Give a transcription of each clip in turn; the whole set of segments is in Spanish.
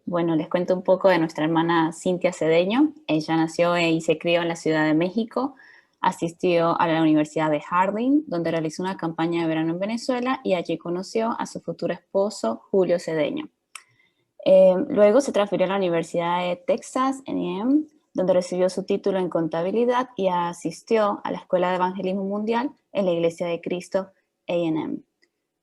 Bueno, les cuento un poco de nuestra hermana Cintia Cedeño. Ella nació y se crió en la Ciudad de México, asistió a la Universidad de Harding, donde realizó una campaña de verano en Venezuela y allí conoció a su futuro esposo, Julio Cedeño. Luego se transfirió a la Universidad de Texas A&M, donde recibió su título en contabilidad y asistió a la Escuela de Evangelismo Mundial en la Iglesia de Cristo A&M.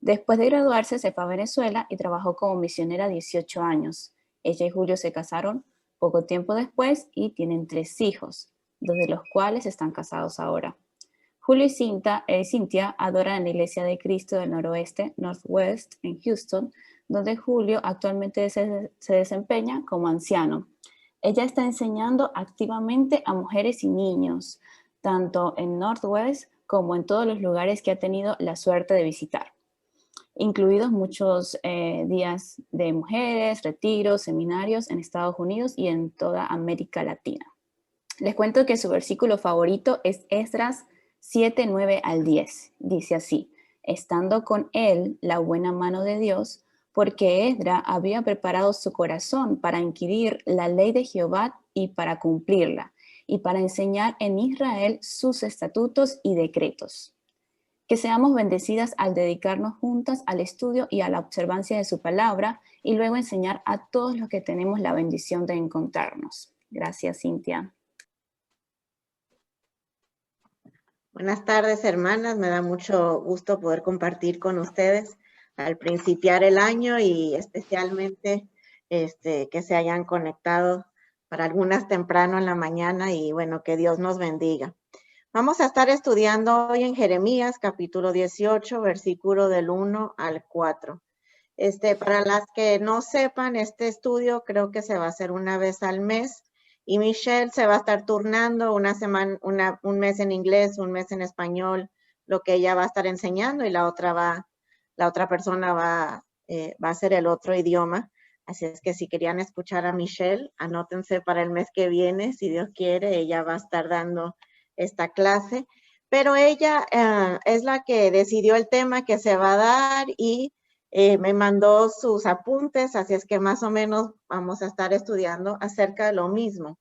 Después de graduarse, se fue a Venezuela y trabajó como misionera 18 años. Ella y Julio se casaron poco tiempo después y tienen 3 hijos, 2 de los cuales están casados ahora. Julio y Cintia adoran en la Iglesia de Cristo del Noroeste, Northwest, en Houston, donde Julio actualmente se desempeña como anciano. Ella está enseñando activamente a mujeres y niños, tanto en Northwest como en todos los lugares que ha tenido la suerte de visitar, incluidos muchos días de mujeres, retiros, seminarios en Estados Unidos y en toda América Latina. Les cuento que su versículo favorito es Esdras 7, 9 al 10. Dice así: estando con él la buena mano de Dios, porque Esdras había preparado su corazón para inquirir la ley de Jehová y para cumplirla, y para enseñar en Israel sus estatutos y decretos. Que seamos bendecidas al dedicarnos juntas al estudio y a la observancia de su palabra y luego enseñar a todos los que tenemos la bendición de encontrarnos. Gracias, Cintia. Buenas tardes, hermanas. Me da mucho gusto poder compartir con ustedes al principiar el año y especialmente que se hayan conectado para algunas temprano en la mañana y bueno, que Dios nos bendiga. Vamos a estar estudiando hoy en Jeremías, capítulo 18, versículo del 1 al 4. Para las que no sepan, este estudio creo que se va a hacer una vez al mes y Michelle se va a estar turnando una semana, un mes en inglés, un mes en español, lo que ella va a estar enseñando y la otra persona va a hacer el otro idioma. Así es que si querían escuchar a Michelle, anótense para el mes que viene, si Dios quiere, ella va a estar dando esta clase. Pero ella es la que decidió el tema que se va a dar y me mandó sus apuntes, así es que más o menos vamos a estar estudiando acerca de lo mismo.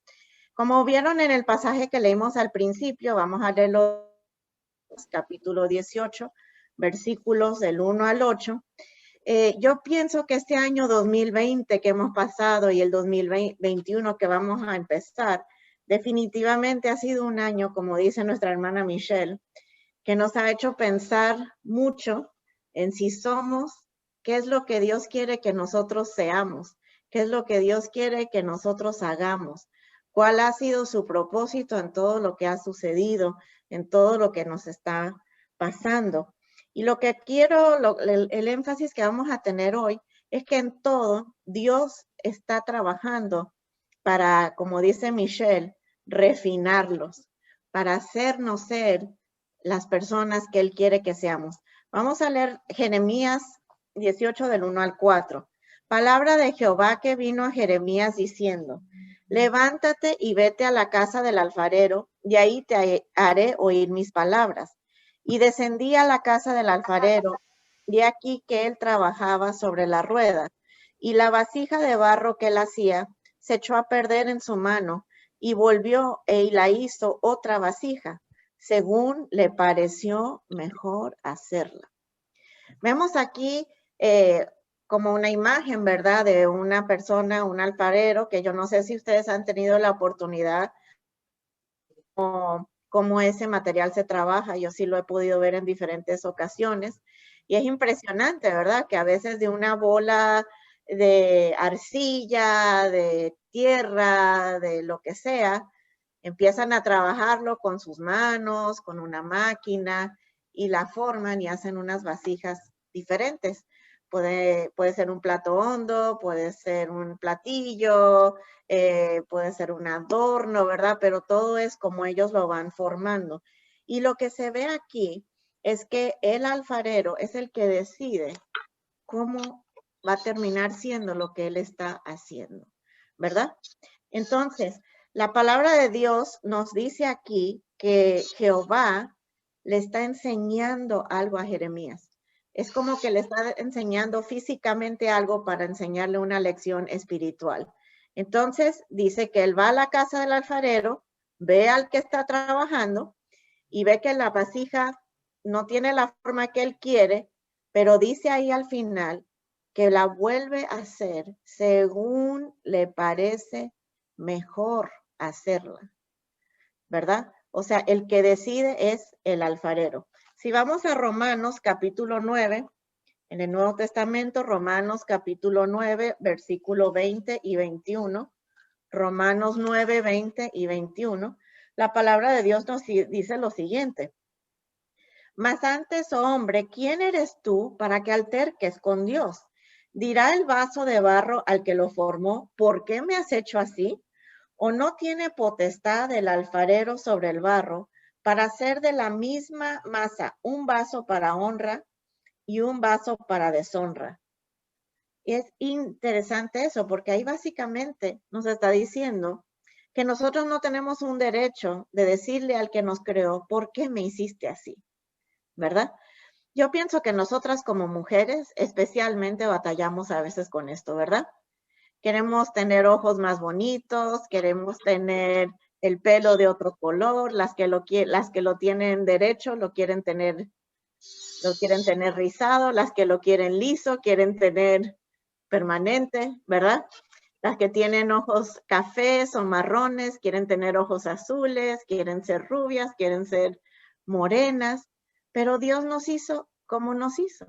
Como vieron en el pasaje que leímos al principio, vamos a leer los capítulo 18, versículos del 1 al 8. Yo pienso que este año 2020 que hemos pasado y el 2021 que vamos a empezar, definitivamente ha sido un año, como dice nuestra hermana Michelle, que nos ha hecho pensar mucho en si somos, qué es lo que Dios quiere que nosotros seamos, qué es lo que Dios quiere que nosotros hagamos, cuál ha sido su propósito en todo lo que ha sucedido, en todo lo que nos está pasando. Y lo que quiero, el énfasis que vamos a tener hoy es que en todo Dios está trabajando para, como dice Michelle, refinarlos, para hacernos ser las personas que Él quiere que seamos. Vamos a leer Jeremías 18 del 1 al 4. Palabra de Jehová que vino a Jeremías diciendo: levántate y vete a la casa del alfarero, y ahí te haré oír mis palabras. Y descendí a la casa del alfarero, y aquí que él trabajaba sobre la rueda, y la vasija de barro que él hacía se echó a perder en su mano, y volvió y la hizo otra vasija, según le pareció mejor hacerla. Vemos aquí como una imagen, ¿verdad?, de una persona, un alfarero, que yo no sé si ustedes han tenido la oportunidad cómo ese material se trabaja. Yo sí lo he podido ver en diferentes ocasiones y es impresionante, ¿verdad?, que a veces de una bola de arcilla, de tierra, de lo que sea, empiezan a trabajarlo con sus manos, con una máquina y la forman y hacen unas vasijas diferentes. Puede ser un plato hondo, puede ser un platillo, puede ser un adorno, ¿verdad? Pero todo es como ellos lo van formando. Y lo que se ve aquí es que el alfarero es el que decide cómo va a terminar siendo lo que él está haciendo, ¿verdad? Entonces, la palabra de Dios nos dice aquí que Jehová le está enseñando algo a Jeremías. Es como que le está enseñando físicamente algo para enseñarle una lección espiritual. Entonces dice que él va a la casa del alfarero, ve al que está trabajando y ve que la vasija no tiene la forma que él quiere, pero dice ahí al final que la vuelve a hacer según le parece mejor hacerla, ¿verdad? O sea, el que decide es el alfarero. Si vamos a Romanos capítulo 9, en el Nuevo Testamento, Romanos capítulo 9, versículo 20 y 21, Romanos 9, 20 y 21, la palabra de Dios nos dice lo siguiente. Mas antes, oh hombre, ¿quién eres tú para que alterques con Dios? ¿Dirá el vaso de barro al que lo formó, ¿por qué me has hecho así? ¿O no tiene potestad el alfarero sobre el barro para hacer de la misma masa un vaso para honra y un vaso para deshonra? Y es interesante eso, porque ahí básicamente nos está diciendo que nosotros no tenemos un derecho de decirle al que nos creó, ¿por qué me hiciste así? ¿Verdad? Yo pienso que nosotras como mujeres especialmente batallamos a veces con esto, ¿verdad? Queremos tener ojos más bonitos, queremos tener el pelo de otro color, las que lo tienen derecho lo quieren tener rizado, las que lo quieren liso quieren tener permanente, ¿verdad? Las que tienen ojos cafés o marrones quieren tener ojos azules, quieren ser rubias, quieren ser morenas, pero Dios nos hizo como nos hizo.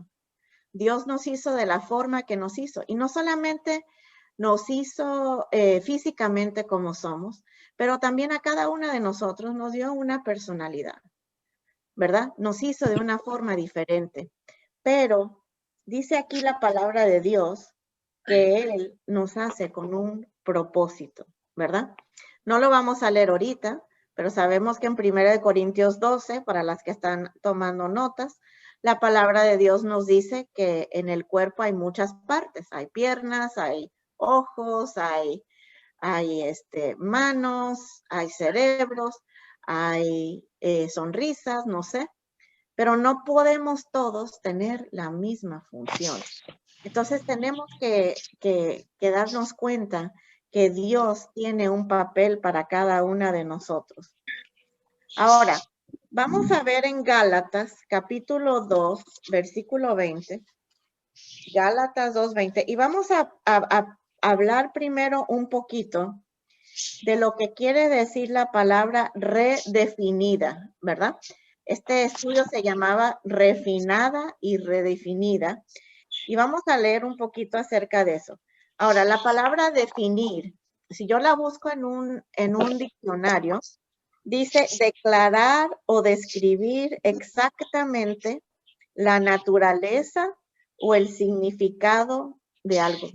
Dios nos hizo de la forma que nos hizo. Y no solamente nos hizo físicamente como somos, pero también a cada una de nosotros nos dio una personalidad, ¿verdad? Nos hizo de una forma diferente. Pero dice aquí la palabra de Dios que Él nos hace con un propósito, ¿verdad? No lo vamos a leer ahorita, pero sabemos que en 1 Corintios 12, para las que están tomando notas, la palabra de Dios nos dice que en el cuerpo hay muchas partes, hay piernas, hay ojos, hay manos, hay cerebros, hay sonrisas, no sé, pero no podemos todos tener la misma función. Entonces tenemos que darnos cuenta que Dios tiene un papel para cada una de nosotros. Ahora, vamos a ver en Gálatas capítulo 2, versículo 20. Gálatas 2, 20. Y vamos a hablar primero un poquito de lo que quiere decir la palabra redefinida, ¿verdad? Este estudio se llamaba refinada y redefinida. Y vamos a leer un poquito acerca de eso. Ahora, la palabra definir, si yo la busco en un diccionario, dice declarar o describir exactamente la naturaleza o el significado de algo.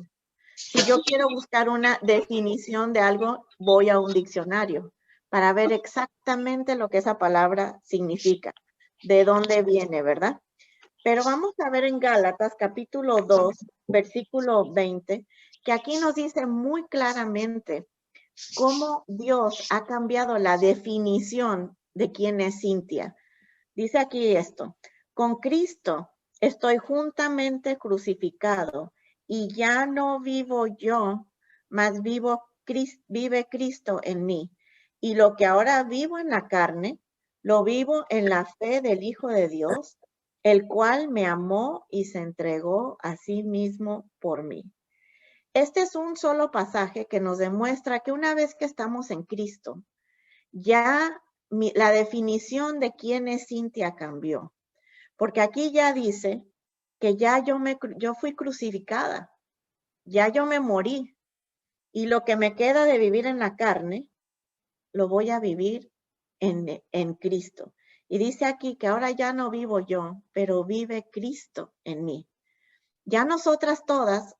Si yo quiero buscar una definición de algo, voy a un diccionario para ver exactamente lo que esa palabra significa, de dónde viene, ¿verdad? Pero vamos a ver en Gálatas capítulo 2, versículo 20, que aquí nos dice muy claramente cómo Dios ha cambiado la definición de quién es Cintia. Dice aquí esto: con Cristo estoy juntamente crucificado y ya no vivo yo, mas vive Cristo en mí. Y lo que ahora vivo en la carne, lo vivo en la fe del Hijo de Dios, el cual me amó y se entregó a sí mismo por mí. Este es un solo pasaje que nos demuestra que una vez que estamos en Cristo, ya la definición de quién es Cintia cambió. Porque aquí ya dice que ya yo fui crucificada, ya yo me morí, y lo que me queda de vivir en la carne, lo voy a vivir en Cristo. Y dice aquí que ahora ya no vivo yo, pero vive Cristo en mí. Ya nosotras todas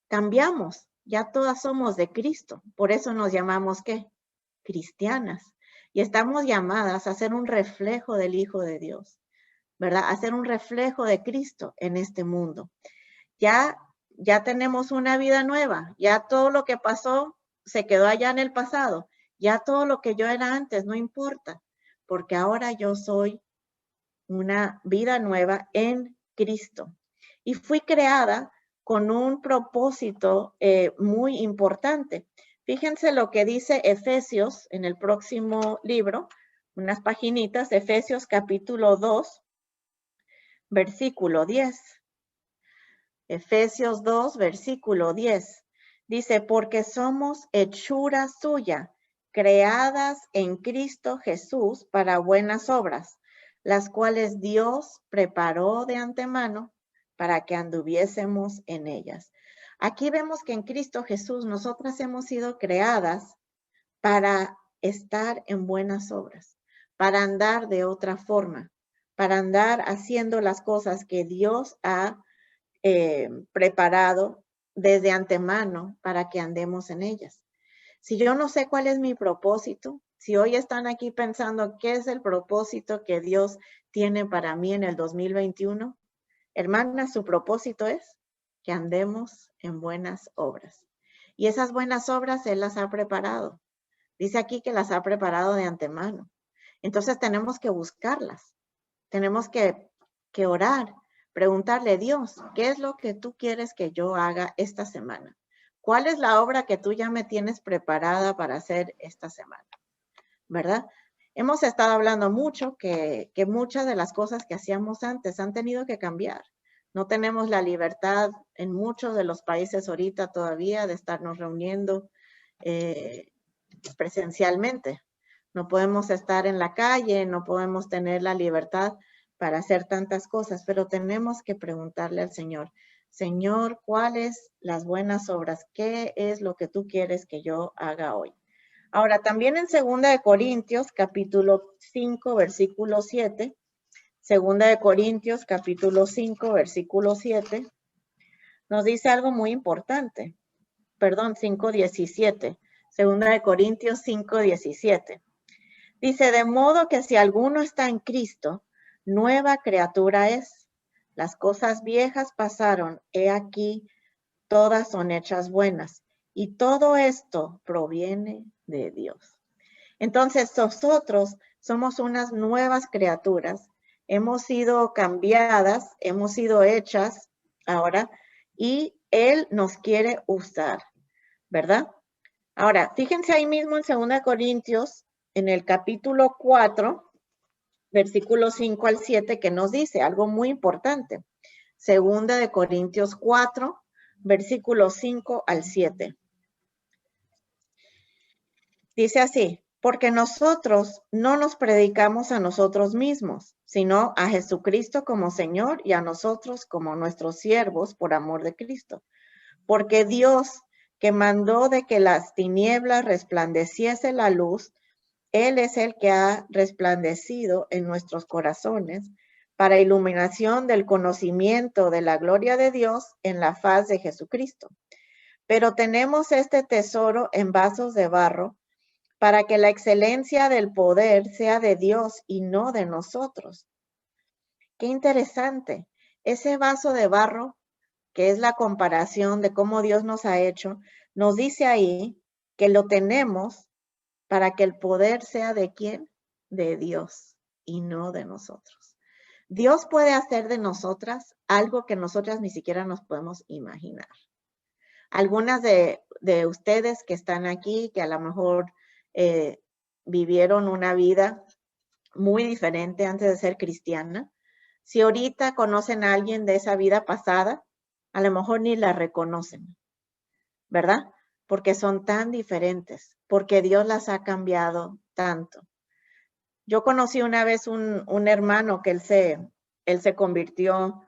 cambiamos, ya todas somos de Cristo. Por eso nos llamamos, ¿qué? Cristianas. Y estamos llamadas a ser un reflejo del Hijo de Dios, ¿verdad? A ser un reflejo de Cristo en este mundo. Ya tenemos una vida nueva, ya todo lo que pasó se quedó allá en el pasado, ya todo lo que yo era antes no importa, porque ahora yo soy una vida nueva en Cristo. y fui creada con un propósito muy importante. Fíjense lo que dice Efesios en el próximo libro, unas paginitas, Efesios capítulo 2, versículo 10. Efesios 2, versículo 10. Dice, porque somos hechura suya, creadas en Cristo Jesús para buenas obras, las cuales Dios preparó de antemano para que anduviésemos en ellas. Aquí vemos que en Cristo Jesús nosotras hemos sido creadas para estar en buenas obras, para andar de otra forma, para andar haciendo las cosas que Dios ha preparado desde antemano para que andemos en ellas. Si yo no sé cuál es mi propósito, si hoy están aquí pensando qué es el propósito que Dios tiene para mí en el 2021, hermana, su propósito es que andemos en buenas obras. Y esas buenas obras Él las ha preparado. Dice aquí que las ha preparado de antemano. Entonces tenemos que buscarlas. Tenemos que orar, preguntarle, Dios, ¿qué es lo que tú quieres que yo haga esta semana? ¿Cuál es la obra que tú ya me tienes preparada para hacer esta semana? ¿Verdad? Hemos estado hablando mucho que muchas de las cosas que hacíamos antes han tenido que cambiar. No tenemos la libertad en muchos de los países ahorita todavía de estarnos reuniendo presencialmente. No podemos estar en la calle, no podemos tener la libertad para hacer tantas cosas, pero tenemos que preguntarle al Señor, Señor, ¿cuáles las buenas obras? ¿Qué es lo que tú quieres que yo haga hoy? Ahora, también en 2 Corintios, capítulo 5, versículo 7, 2 Corintios, capítulo 5, versículo 7, nos dice algo muy importante. Perdón, 5:17. 2 Corintios 5:17. Dice, de modo que si alguno está en Cristo, nueva criatura es. Las cosas viejas pasaron, he aquí, todas son hechas buenas. Y todo esto proviene de Dios. Entonces, nosotros somos unas nuevas criaturas. Hemos sido cambiadas, hemos sido hechas ahora, y Él nos quiere usar, ¿verdad? Ahora, fíjense ahí mismo en 2 Corintios, en el capítulo 4, versículos 5 al 7, que nos dice algo muy importante. 2 Corintios 4, versículos 5 al 7. Dice así, porque nosotros no nos predicamos a nosotros mismos, sino a Jesucristo como Señor y a nosotros como nuestros siervos por amor de Cristo. Porque Dios, que mandó de que las tinieblas resplandeciese la luz, Él es el que ha resplandecido en nuestros corazones para iluminación del conocimiento de la gloria de Dios en la faz de Jesucristo. Pero tenemos este tesoro en vasos de barro para que la excelencia del poder sea de Dios y no de nosotros. Qué interesante. Ese vaso de barro, que es la comparación de cómo Dios nos ha hecho, nos dice ahí que lo tenemos para que el poder sea de quién, de Dios y no de nosotros. Dios puede hacer de nosotras algo que nosotras ni siquiera nos podemos imaginar. Algunas de ustedes que están aquí, que a lo mejor vivieron una vida muy diferente antes de ser cristiana, si ahorita conocen a alguien de esa vida pasada, a lo mejor ni la reconocen, ¿verdad? Porque son tan diferentes, porque Dios las ha cambiado tanto. Yo conocí una vez un hermano que él se convirtió,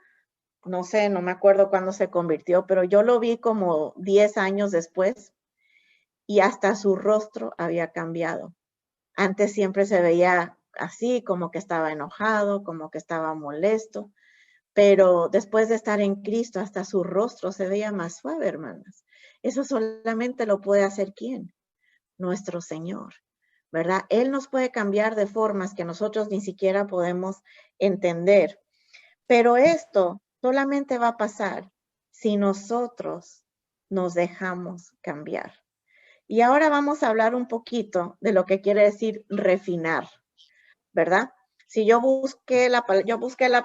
no sé, no me acuerdo cuándo se convirtió, pero yo lo vi como 10 años después y hasta su rostro había cambiado. Antes siempre se veía así, como que estaba enojado, como que estaba molesto, pero después de estar en Cristo, hasta su rostro se veía más suave, hermanas. Eso solamente lo puede hacer ¿quién? Nuestro Señor, ¿verdad? Él nos puede cambiar de formas que nosotros ni siquiera podemos entender. Pero esto solamente va a pasar si nosotros nos dejamos cambiar. Y ahora vamos a hablar un poquito de lo que quiere decir refinar, ¿verdad? Si yo busqué la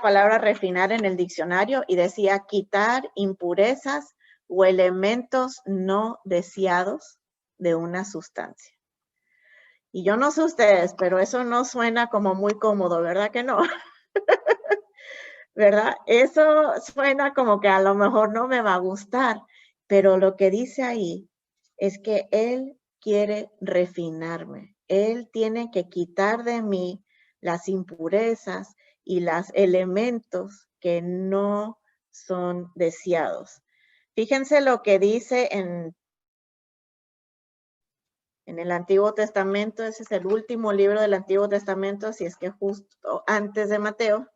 palabra refinar en el diccionario y decía quitar impurezas o elementos no deseados de una sustancia. Y yo no sé ustedes, pero eso no suena como muy cómodo, ¿verdad que no? ¿Verdad? Eso suena como que a lo mejor no me va a gustar, pero lo que dice ahí es que Él quiere refinarme. Él tiene que quitar de mí las impurezas y los elementos que no son deseados. Fíjense lo que dice en el Antiguo Testamento. Ese es el último libro del Antiguo Testamento, así es que justo antes de Mateo.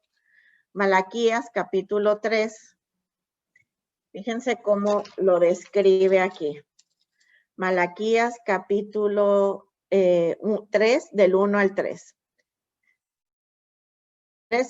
Malaquías capítulo 3. Fíjense cómo lo describe aquí. Malaquías capítulo 3, del 1 al 3.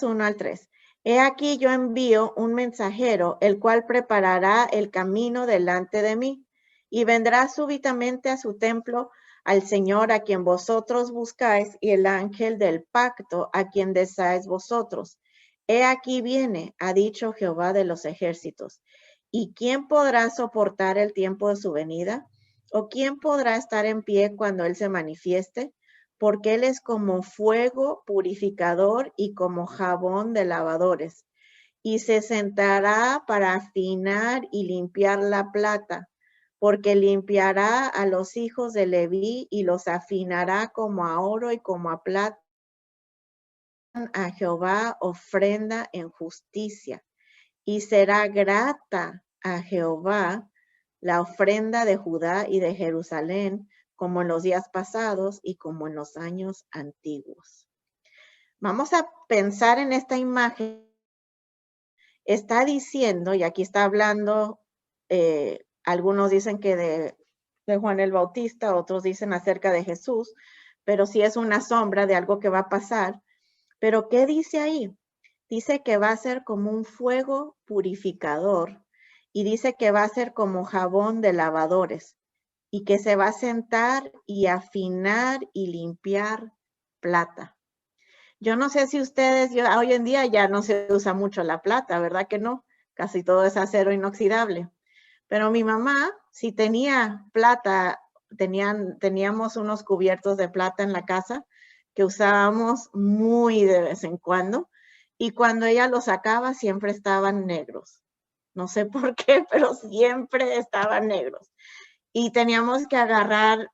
1 al 3. He aquí yo envío un mensajero, el cual preparará el camino delante de mí, y vendrá súbitamente a su templo al Señor a quien vosotros buscáis, y el ángel del pacto a quien deseáis vosotros. He aquí viene, ha dicho Jehová de los ejércitos. ¿Y quién podrá soportar el tiempo de su venida? ¿O quién podrá estar en pie cuando Él se manifieste? Porque Él es como fuego purificador y como jabón de lavadores. Y se sentará para afinar y limpiar la plata, porque limpiará a los hijos de Leví y los afinará como a oro y como a plata. A Jehová ofrenda en justicia, y será grata a Jehová la ofrenda de Judá y de Jerusalén, como en los días pasados y como en los años antiguos. Vamos a pensar en esta imagen. Está diciendo, y aquí está hablando, algunos dicen que de Juan el Bautista, otros dicen acerca de Jesús, pero sí es una sombra de algo que va a pasar. Pero ¿qué dice ahí? Dice que va a ser como un fuego purificador y dice que va a ser como jabón de lavadores y que se va a sentar y afinar y limpiar plata. Yo no sé si ustedes, hoy en día ya no se usa mucho la plata, ¿verdad que no? Casi todo es acero inoxidable. Pero mi mamá sí tenía plata, teníamos unos cubiertos de plata en la casa que usábamos muy de vez en cuando, y cuando ella los sacaba siempre estaban negros. No sé por qué, pero siempre estaban negros. Y teníamos que agarrar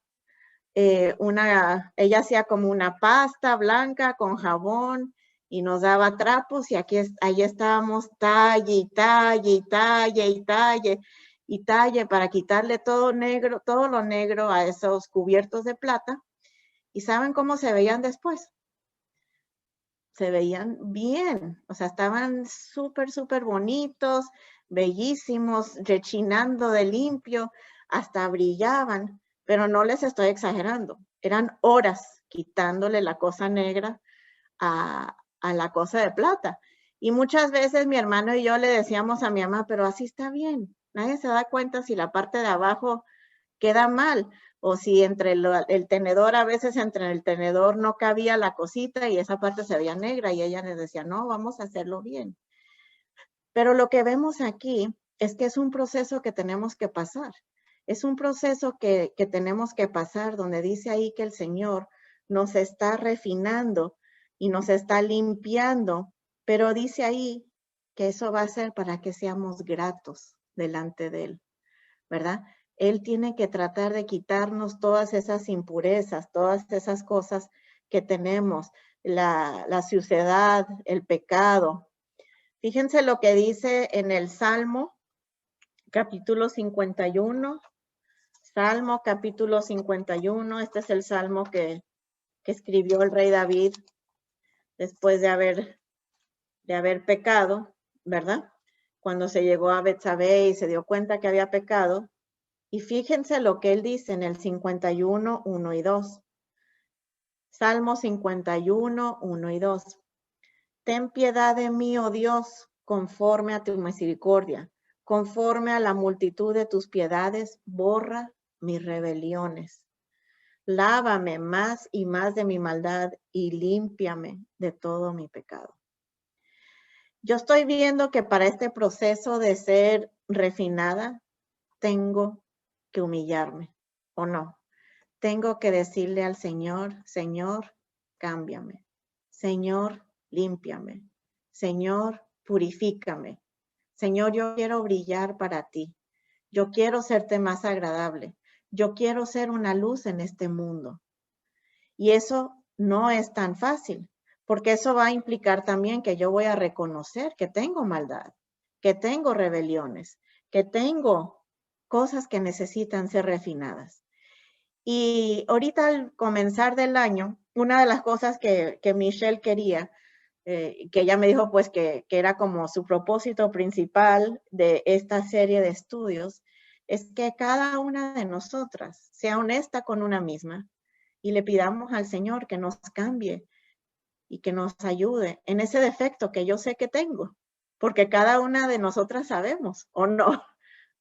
ella hacía como una pasta blanca con jabón y nos daba trapos, y ahí estábamos talle y talle y talle y talle y talle para quitarle todo lo negro a esos cubiertos de plata. ¿Y saben cómo se veían después? Se veían bien, o sea, estaban súper, súper bonitos, bellísimos, rechinando de limpio, hasta brillaban, pero no les estoy exagerando. Eran horas quitándole la cosa negra a la cosa de plata. Y muchas veces mi hermano y yo le decíamos a mi mamá, pero así está bien. Nadie se da cuenta si la parte de abajo queda mal, o si entre el tenedor, a veces entre el tenedor no cabía la cosita y esa parte se veía negra, y ella les decía, no, vamos a hacerlo bien. Pero lo que vemos aquí es que es un proceso que tenemos que pasar. Es un proceso que tenemos que pasar, donde dice ahí que el Señor nos está refinando y nos está limpiando, pero dice ahí que eso va a ser para que seamos gratos delante de Él, ¿verdad? Él tiene que tratar de quitarnos todas esas impurezas, todas esas cosas que tenemos, la suciedad, el pecado. Fíjense lo que dice en el Salmo, capítulo 51. Salmo, capítulo 51. Este es el Salmo que escribió el rey David después de haber pecado, ¿verdad? Cuando se llegó a Betsabé y se dio cuenta que había pecado. Y fíjense lo que él dice en el 51, 1 y 2. Salmo 51, 1 y 2. Ten piedad de mí, oh Dios, conforme a tu misericordia, conforme a la multitud de tus piedades, borra mis rebeliones. Lávame más y más de mi maldad y límpiame de todo mi pecado. Yo estoy viendo que para este proceso de ser refinada, tengo que humillarme, ¿o no? Tengo que decirle al Señor, Señor, cámbiame. Señor, límpiame. Señor, purifícame. Señor, yo quiero brillar para ti. Yo quiero serte más agradable. Yo quiero ser una luz en este mundo. Y eso no es tan fácil, porque eso va a implicar también que yo voy a reconocer que tengo maldad, que tengo rebeliones, que tengo cosas que necesitan ser refinadas. Y ahorita al comenzar del año, una de las cosas que Michelle quería, que ella me dijo pues que era como su propósito principal de esta serie de estudios, es que cada una de nosotras sea honesta con una misma y le pidamos al Señor que nos cambie y que nos ayude en ese defecto que yo sé que tengo, porque cada una de nosotras sabemos, ¿o no?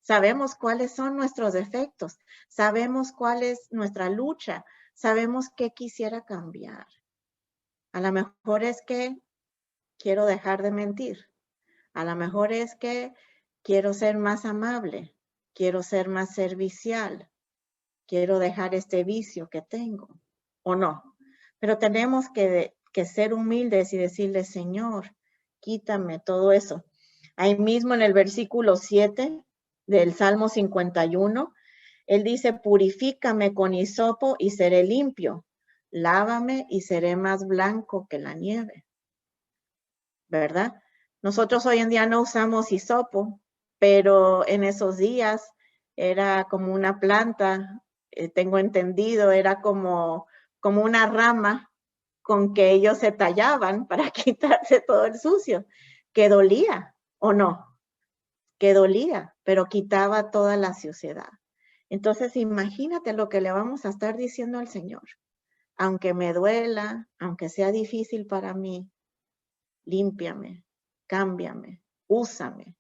Sabemos cuáles son nuestros defectos, sabemos cuál es nuestra lucha, sabemos qué quisiera cambiar. A lo mejor es que quiero dejar de mentir, a lo mejor es que quiero ser más amable, quiero ser más servicial, quiero dejar este vicio que tengo, ¿o no? Pero tenemos que ser humildes y decirle, Señor, quítame todo eso. Ahí mismo en el versículo 7 del Salmo 51, él dice, purifícame con hisopo y seré limpio. Lávame y seré más blanco que la nieve. ¿Verdad? Nosotros hoy en día no usamos hisopo, pero en esos días era como una planta, tengo entendido, era como una rama con que ellos se tallaban para quitarse todo el sucio, que dolía, ¿o no? Que dolía, pero quitaba toda la suciedad. Entonces, imagínate lo que le vamos a estar diciendo al Señor. Aunque me duela, aunque sea difícil para mí, límpiame, cámbiame, úsame,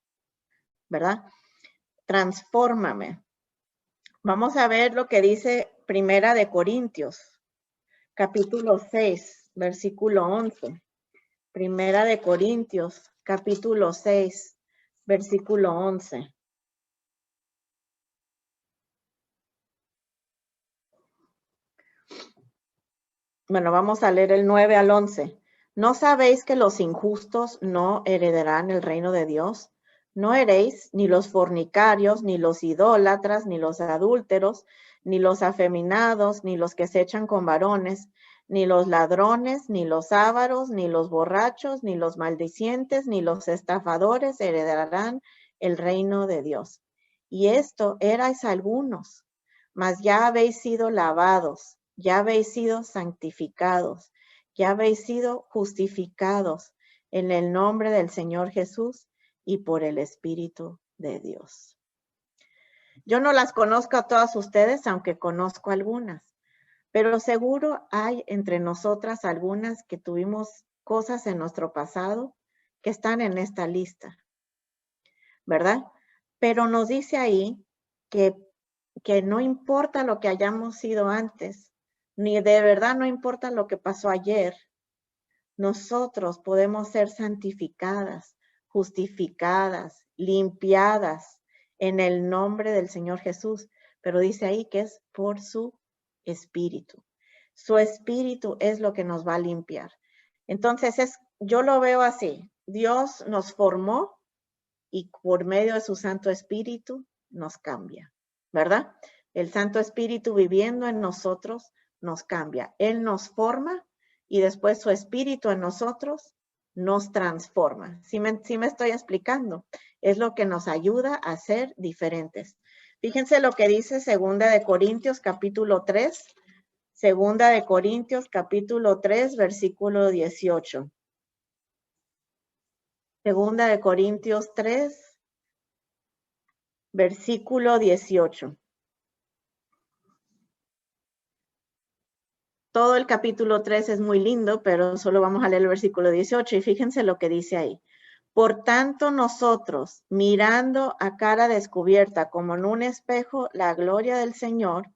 ¿verdad? Transfórmame. Vamos a ver lo que dice Primera de Corintios, capítulo 6, versículo 11. Primera de Corintios, capítulo 6, versículo 11. Bueno, vamos a leer el 9 al 11. ¿No sabéis que los injustos no heredarán el reino de Dios? No heréis ni los fornicarios, ni los idólatras, ni los adúlteros, ni los afeminados, ni los que se echan con varones, ni los ladrones, ni los ávaros, ni los borrachos, ni los maldicientes, ni los estafadores heredarán el reino de Dios. Y esto erais algunos, mas ya habéis sido lavados, ya habéis sido santificados, ya habéis sido justificados en el nombre del Señor Jesús y por el Espíritu de Dios. Yo no las conozco a todas ustedes, aunque conozco algunas, pero seguro hay entre nosotras algunas que tuvimos cosas en nuestro pasado que están en esta lista, ¿verdad? Pero nos dice ahí que no importa lo que hayamos sido antes, ni de verdad no importa lo que pasó ayer, nosotros podemos ser santificadas, justificadas, limpiadas en el nombre del Señor Jesús. Pero dice ahí que es por su espíritu. Su espíritu es lo que nos va a limpiar. Entonces, yo lo veo así. Dios nos formó y por medio de su Santo Espíritu nos cambia, ¿verdad? El Santo Espíritu viviendo en nosotros nos cambia. Él nos forma y después su Espíritu en nosotros nos transforma. ¿Sí me estoy explicando? Es lo que nos ayuda a ser diferentes. Fíjense lo que dice 2 de Corintios capítulo 3. 2 de Corintios capítulo 3, versículo 18. 2 de Corintios 3, versículo 18. Todo el capítulo 3 es muy lindo, pero solo vamos a leer el versículo 18 y fíjense lo que dice ahí. Por tanto, nosotros, mirando a cara descubierta como en un espejo la gloria del Señor,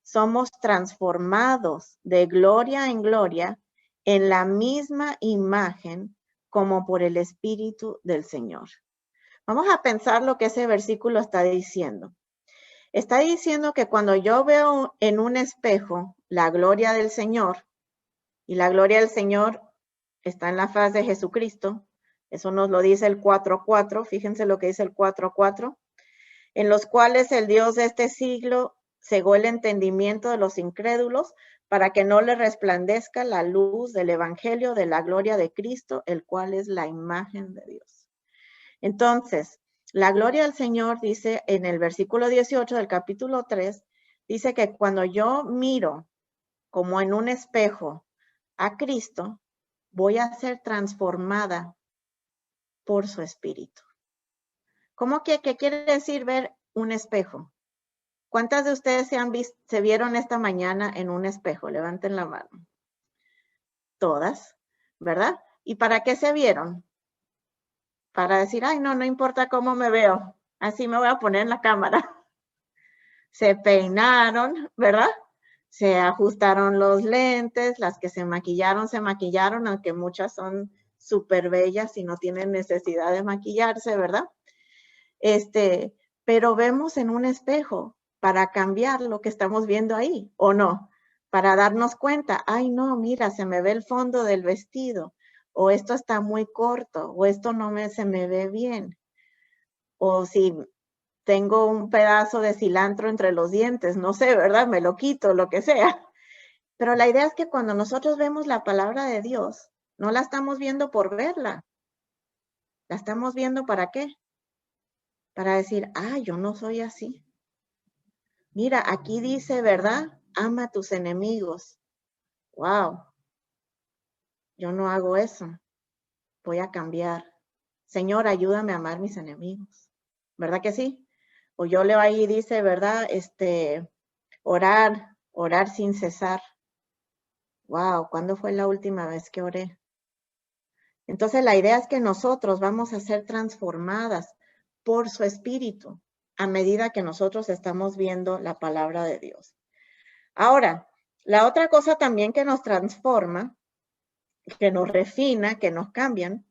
somos transformados de gloria en gloria en la misma imagen como por el Espíritu del Señor. Vamos a pensar lo que ese versículo está diciendo. Está diciendo que cuando yo veo en un espejo la gloria del Señor, y la gloria del Señor está en la faz de Jesucristo, eso nos lo dice el 4:4, fíjense lo que dice el 4:4, en los cuales el Dios de este siglo cegó el entendimiento de los incrédulos para que no le resplandezca la luz del evangelio de la gloria de Cristo, el cual es la imagen de Dios. Entonces, la gloria del Señor dice en el versículo 18 del capítulo 3, dice que cuando yo miro como en un espejo a Cristo, voy a ser transformada por su Espíritu. ¿Cómo que qué quiere decir ver un espejo? ¿Cuántas de ustedes se vieron esta mañana en un espejo? Levanten la mano. Todas, ¿verdad? ¿Y para qué se vieron? Para decir, ay, no importa cómo me veo, así me voy a poner en la cámara. Se peinaron, ¿verdad? Se ajustaron los lentes, las que se maquillaron, aunque muchas son súper bellas y no tienen necesidad de maquillarse, ¿verdad? Pero vemos en un espejo para cambiar lo que estamos viendo ahí, ¿o no? Para darnos cuenta, ay, no, mira, se me ve el fondo del vestido, o esto está muy corto, o esto se me ve bien. O si tengo un pedazo de cilantro entre los dientes, no sé, ¿verdad? Me lo quito, lo que sea. Pero la idea es que cuando nosotros vemos la palabra de Dios, no la estamos viendo por verla. ¿La estamos viendo para qué? Para decir, yo no soy así. Mira, aquí dice, ¿verdad? Ama a tus enemigos. Wow. Yo no hago eso. Voy a cambiar. Señor, ayúdame a amar mis enemigos. ¿Verdad que sí? O yo leo ahí, dice, ¿verdad? Orar sin cesar. Wow, ¿cuándo fue la última vez que oré? Entonces la idea es que nosotros vamos a ser transformadas por su Espíritu a medida que nosotros estamos viendo la palabra de Dios. Ahora, la otra cosa también que nos transforma, que nos refina, que nos cambian,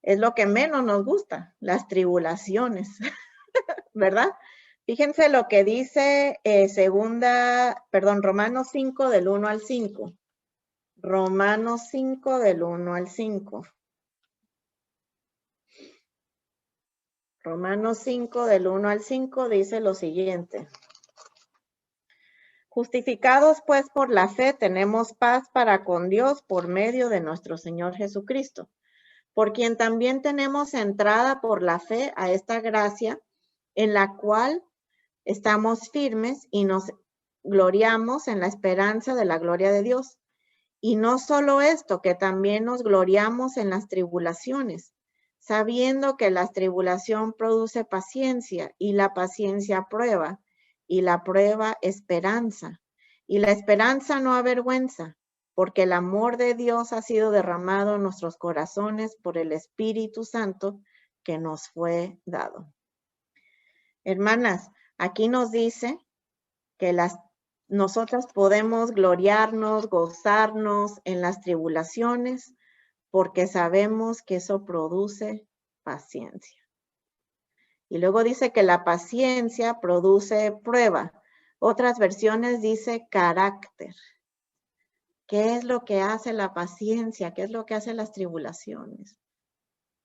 es lo que menos nos gusta, las tribulaciones, ¿verdad? Fíjense lo que dice Romanos 5 del 1 al 5. Romanos 5 del 1 al 5. Romanos 5 del 1 al 5 dice lo siguiente. Justificados pues por la fe tenemos paz para con Dios por medio de nuestro Señor Jesucristo, por quien también tenemos entrada por la fe a esta gracia en la cual estamos firmes y nos gloriamos en la esperanza de la gloria de Dios. Y no solo esto, que también nos gloriamos en las tribulaciones, sabiendo que la tribulación produce paciencia y la paciencia prueba y la prueba esperanza. Y la esperanza no avergüenza, porque el amor de Dios ha sido derramado en nuestros corazones por el Espíritu Santo que nos fue dado. Hermanas, aquí nos dice que nosotras podemos gloriarnos, gozarnos en las tribulaciones, porque sabemos que eso produce paciencia. Y luego dice que la paciencia produce prueba. Otras versiones dice carácter. ¿Qué es lo que hace la paciencia? ¿Qué es lo que hacen las tribulaciones?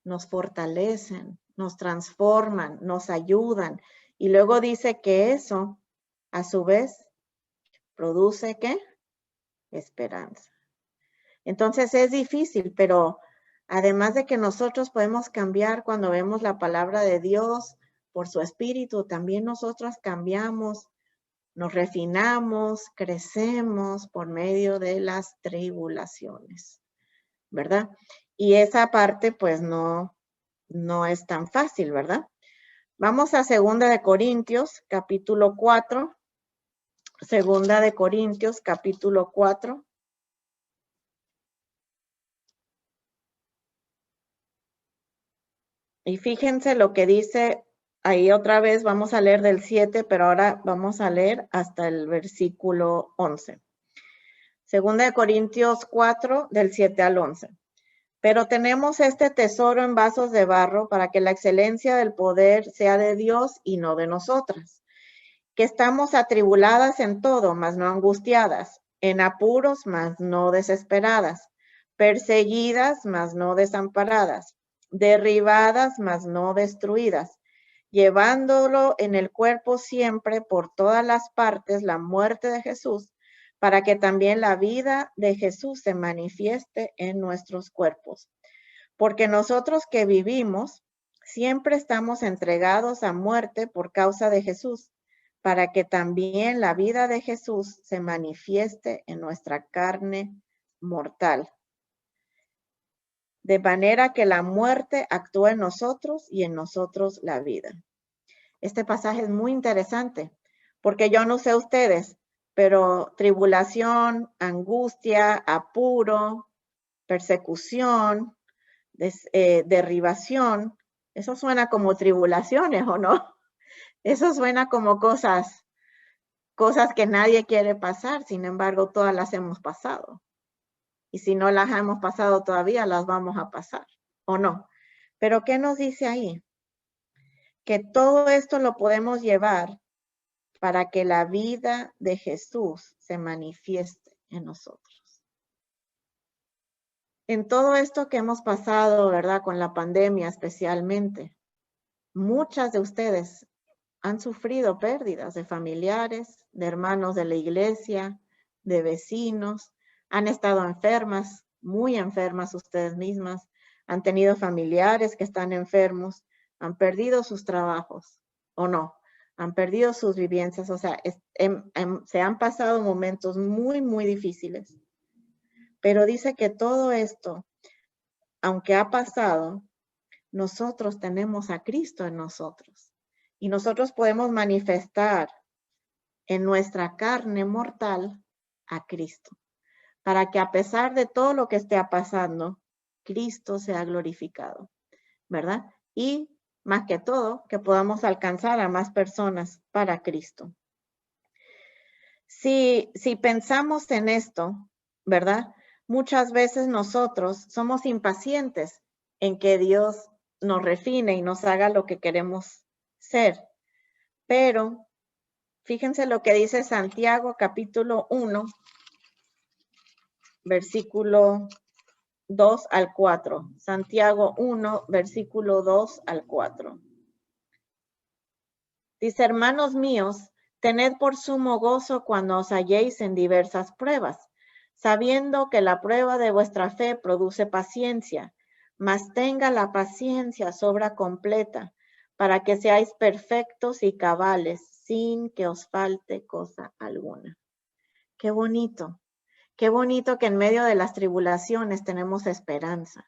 Nos fortalecen, nos transforman, nos ayudan. Y luego dice que eso, a su vez, produce ¿qué? Esperanza. Entonces es difícil, pero además de que nosotros podemos cambiar cuando vemos la palabra de Dios por su Espíritu, también nosotros cambiamos, nos refinamos, crecemos por medio de las tribulaciones, ¿verdad? Y esa parte pues no es tan fácil, ¿verdad? Vamos a 2 de Corintios, capítulo 4. 2 de Corintios, capítulo 4. Y fíjense lo que dice ahí otra vez vamos a leer del 7, pero ahora vamos a leer hasta el versículo 11. Segunda de Corintios 4, del 7 al 11. Pero tenemos este tesoro en vasos de barro para que la excelencia del poder sea de Dios y no de nosotras, que estamos atribuladas en todo, mas no angustiadas, en apuros, mas no desesperadas, perseguidas, mas no desamparadas, derribadas, mas no destruidas, llevándolo en el cuerpo siempre por todas las partes la muerte de Jesús, para que también la vida de Jesús se manifieste en nuestros cuerpos. Porque nosotros que vivimos, siempre estamos entregados a muerte por causa de Jesús, para que también la vida de Jesús se manifieste en nuestra carne mortal. De manera que la muerte actúe en nosotros y en nosotros la vida. Este pasaje es muy interesante, porque yo no sé ustedes, pero tribulación, angustia, apuro, persecución, derribación, eso suena como tribulaciones, ¿o no? Eso suena como cosas que nadie quiere pasar, sin embargo, todas las hemos pasado. Y si no las hemos pasado todavía, las vamos a pasar, ¿o no? Pero ¿qué nos dice ahí? Que todo esto lo podemos llevar para que la vida de Jesús se manifieste en nosotros. En todo esto que hemos pasado, ¿verdad? Con la pandemia especialmente, muchas de ustedes han sufrido pérdidas de familiares, de hermanos de la iglesia, de vecinos, han estado enfermas, muy enfermas ustedes mismas, han tenido familiares que están enfermos, han perdido sus trabajos, ¿o no? Han perdido sus vivencias, o sea, se han pasado momentos muy, muy difíciles. Pero dice que todo esto, aunque ha pasado, nosotros tenemos a Cristo en nosotros. Y nosotros podemos manifestar en nuestra carne mortal a Cristo, para que a pesar de todo lo que esté pasando, Cristo sea glorificado, ¿verdad? Y más que todo, que podamos alcanzar a más personas para Cristo. Si pensamos en esto, ¿verdad? Muchas veces nosotros somos impacientes en que Dios nos refine y nos haga lo que queremos ser. Pero fíjense lo que dice Santiago capítulo 1, versículo 2 al 4. Santiago 1, versículo 2 al 4. Dice, hermanos míos, tened por sumo gozo cuando os halléis en diversas pruebas, sabiendo que la prueba de vuestra fe produce paciencia, mas tenga la paciencia sobra completa, para que seáis perfectos y cabales, sin que os falte cosa alguna. Qué bonito que en medio de las tribulaciones tenemos esperanza.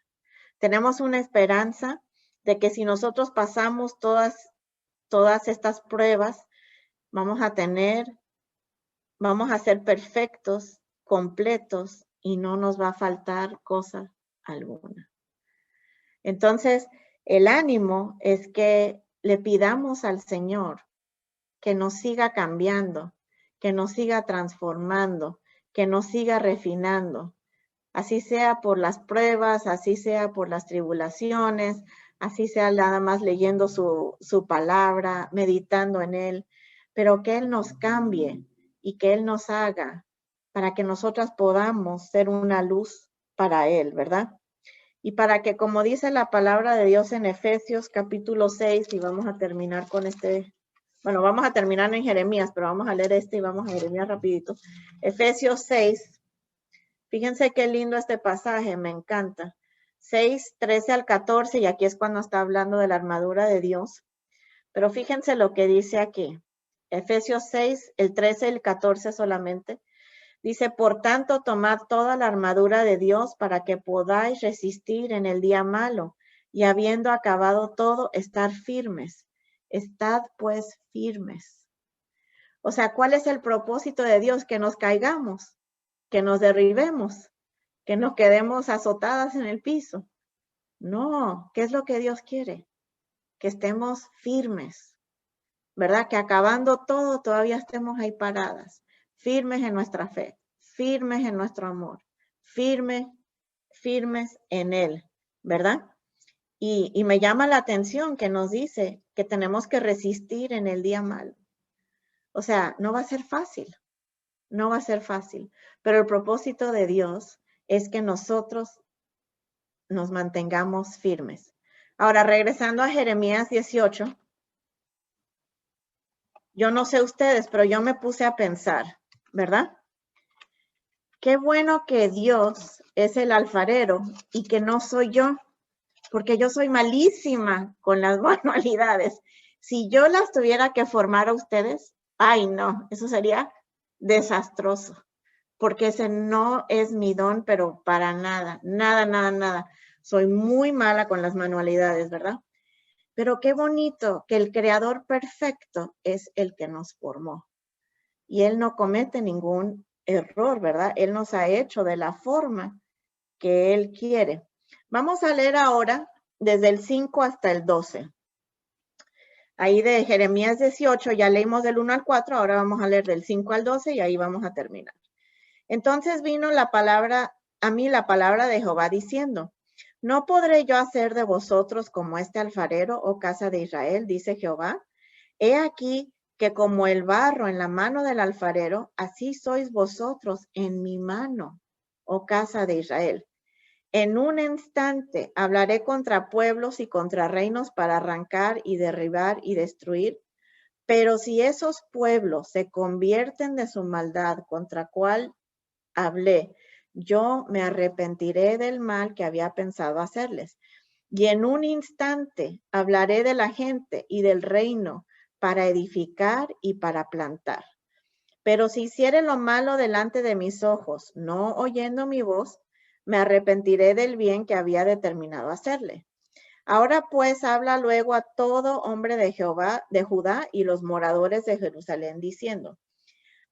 Tenemos una esperanza de que si nosotros pasamos todas estas pruebas, vamos a ser perfectos, completos y no nos va a faltar cosa alguna. Entonces, el ánimo es que le pidamos al Señor que nos siga cambiando, que nos siga transformando, que nos siga refinando, así sea por las pruebas, así sea por las tribulaciones, así sea nada más leyendo su palabra, meditando en Él, pero que Él nos cambie y que Él nos haga para que nosotras podamos ser una luz para Él, ¿verdad? Y para que, como dice la palabra de Dios en Efesios capítulo 6, y vamos a terminar con bueno, vamos a terminar en Jeremías, pero vamos a leer y vamos a Jeremías rapidito. Efesios 6, fíjense qué lindo este pasaje, me encanta. 6, 13 al 14, y aquí es cuando está hablando de la armadura de Dios. Pero fíjense lo que dice aquí. Efesios 6, el 13 y el 14 solamente. Dice, por tanto, tomad toda la armadura de Dios para que podáis resistir en el día malo, y habiendo acabado todo, estar firmes. Estad pues firmes. O sea, ¿cuál es el propósito de Dios? Que nos caigamos, que nos derribemos, que nos quedemos azotadas en el piso. No, ¿qué es lo que Dios quiere? que estemos firmes, ¿verdad? Que acabando todo todavía estemos ahí paradas, firmes en nuestra fe, firmes en nuestro amor, firmes en Él, ¿verdad? Y me llama la atención que nos dice que tenemos que resistir en el día malo. O sea, no va a ser fácil, no va a ser fácil, pero el propósito de Dios es que nosotros nos mantengamos firmes. Ahora, regresando a Jeremías 18, yo no sé ustedes, pero yo me puse a pensar, ¿verdad? Qué bueno que Dios es el alfarero y que no soy yo, porque yo soy malísima con las manualidades. Si yo las tuviera que formar a ustedes, ay no, eso sería desastroso, porque ese no es mi don, pero para nada, nada, nada, nada. Soy muy mala con las manualidades, ¿verdad? Pero qué bonito que el creador perfecto es el que nos formó. Y él no comete ningún error, ¿verdad? Él nos ha hecho de la forma que él quiere. Vamos a leer ahora desde el 5 hasta el 12. Ahí de Jeremías 18 ya leímos del 1 al 4, ahora vamos a leer del 5 al 12 y ahí vamos a terminar. Entonces vino a mí la palabra de Jehová diciendo, ¿no podré yo hacer de vosotros como este alfarero, oh casa de Israel? Dice Jehová. He aquí que como el barro en la mano del alfarero, así sois vosotros en mi mano, oh casa de Israel. En un instante hablaré contra pueblos y contra reinos para arrancar y derribar y destruir. Pero si esos pueblos se convierten de su maldad contra cual hablé, yo me arrepentiré del mal que había pensado hacerles. Y en un instante hablaré de la gente y del reino para edificar y para plantar. Pero si hicieren lo malo delante de mis ojos, no oyendo mi voz, me arrepentiré del bien que había determinado hacerle. Ahora pues habla luego a todo hombre de Jehová, de Judá y los moradores de Jerusalén, diciendo,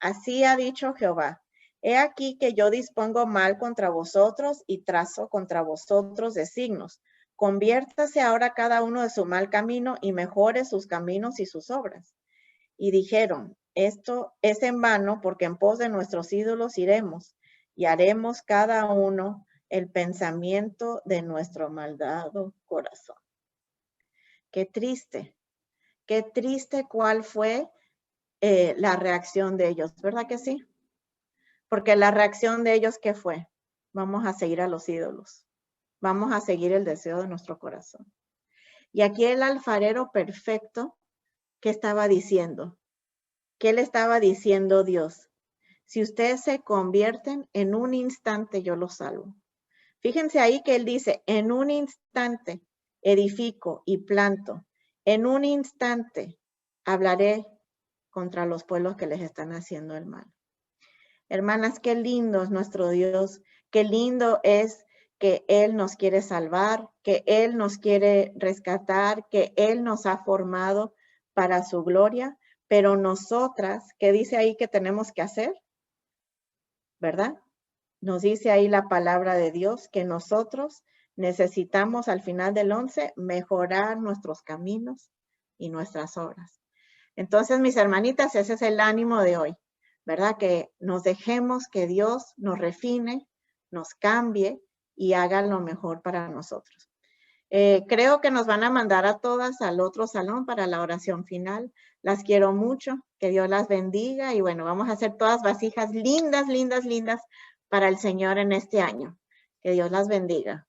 así ha dicho Jehová, he aquí que yo dispongo mal contra vosotros y trazo contra vosotros de signos. Conviértase ahora cada uno de su mal camino y mejore sus caminos y sus obras. Y dijeron, esto es en vano porque en pos de nuestros ídolos iremos y haremos cada uno el pensamiento de nuestro malvado corazón. Qué triste cuál fue la reacción de ellos, ¿verdad que sí? Porque la reacción de ellos, ¿qué fue? Vamos a seguir a los ídolos. Vamos a seguir el deseo de nuestro corazón. Y aquí el alfarero perfecto, ¿qué estaba diciendo? ¿Qué le estaba diciendo Dios? Si ustedes se convierten, en un instante yo los salvo. Fíjense ahí que él dice, en un instante edifico y planto. En un instante hablaré contra los pueblos que les están haciendo el mal. Hermanas, qué lindo es nuestro Dios, qué lindo es que Él nos quiere salvar, que Él nos quiere rescatar, que Él nos ha formado para su gloria, pero nosotras, ¿qué dice ahí que tenemos que hacer? ¿Verdad? Nos dice ahí la palabra de Dios que nosotros necesitamos al final del 11 mejorar nuestros caminos y nuestras obras. Entonces, mis hermanitas, ese es el ánimo de hoy, ¿verdad? Que nos dejemos que Dios nos refine, nos cambie y haga lo mejor para nosotros. Creo que nos van a mandar a todas al otro salón para la oración final. Las quiero mucho, que Dios las bendiga y bueno, vamos a hacer todas vasijas lindas, lindas, lindas para el Señor en este año. Que Dios las bendiga.